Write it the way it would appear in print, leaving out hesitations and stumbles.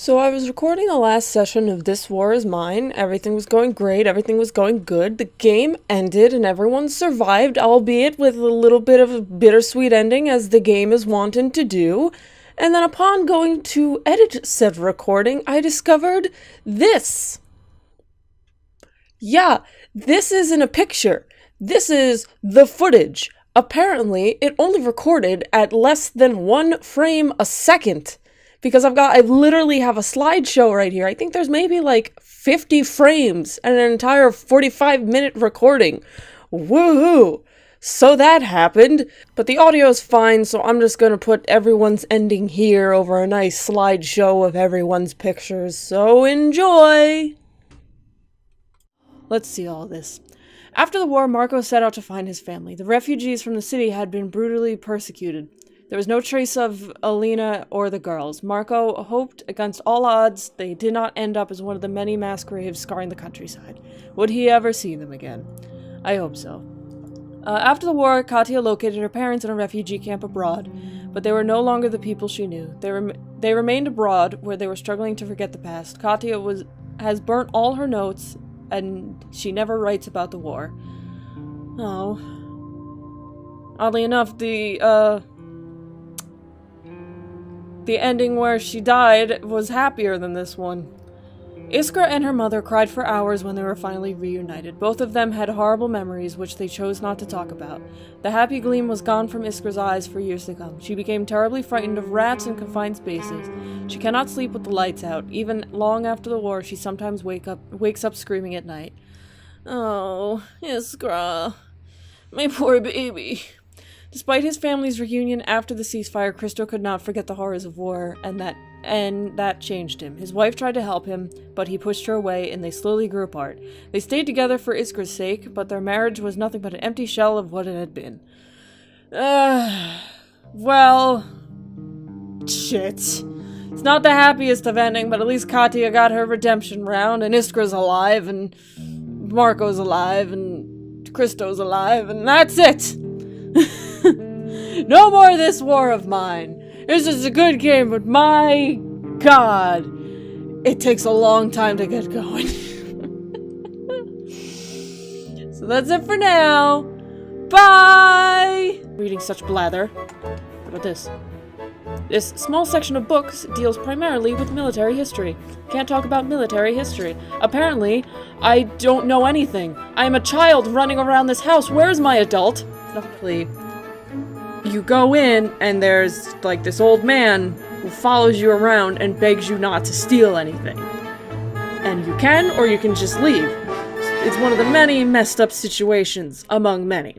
So I was recording the last session of This War Is Mine. Everything was going great, everything was going good. The game ended and everyone survived, albeit with a little bit of a bittersweet ending, as the game is wanting to do. And then upon going to edit said recording, I discovered this. Yeah, this isn't a picture. This is the footage. Apparently, it only recorded at less than 1 frame a second. Because I literally have a slideshow right here. I think there's maybe like 50 frames and an entire 45-minute recording. Woohoo! So that happened. But the audio is fine, so I'm just gonna put everyone's ending here over a nice slideshow of everyone's pictures. So enjoy! Let's see all this. After the war, Marco set out to find his family. The refugees from the city had been brutally persecuted. There was no trace of Alina or the girls. Marco hoped against all odds they did not end up as one of the many mass graves scarring the countryside. Would he ever see them again? I hope so. After the war, Katya located her parents in a refugee camp abroad, but they were no longer the people she knew. They remained abroad, where they were struggling to forget the past. Katya has burnt all her notes, and she never writes about the war. Oh. Oddly enough, the ending where she died was happier than this one. Iskra and her mother cried for hours when they were finally reunited. Both of them had horrible memories which they chose not to talk about. The happy gleam was gone from Iskra's eyes for years to come. She became terribly frightened of rats in confined spaces. She cannot sleep with the lights out. Even long after the war, she sometimes wakes up screaming at night. Oh, Iskra. My poor baby. Despite his family's reunion after the ceasefire, Christo could not forget the horrors of war, and that changed him. His wife tried to help him, but he pushed her away, and they slowly grew apart. They stayed together for Iskra's sake, but their marriage was nothing but an empty shell of what it had been. Well... shit. It's not the happiest of ending, but at least Katya got her redemption round, and Iskra's alive, and Marco's alive, and Christo's alive, and that's it! No more of this war of mine. This is a good game, but my god, it takes a long time to get going. So that's it for now. Bye! Reading such blather. How about this? This small section of books deals primarily with military history. Can't talk about military history. Apparently, I don't know anything. I am a child running around this house. Where's my adult? Luckily, you go in, and there's, like, this old man who follows you around and begs you not to steal anything. And you can, or you can just leave. It's one of the many messed up situations, among many.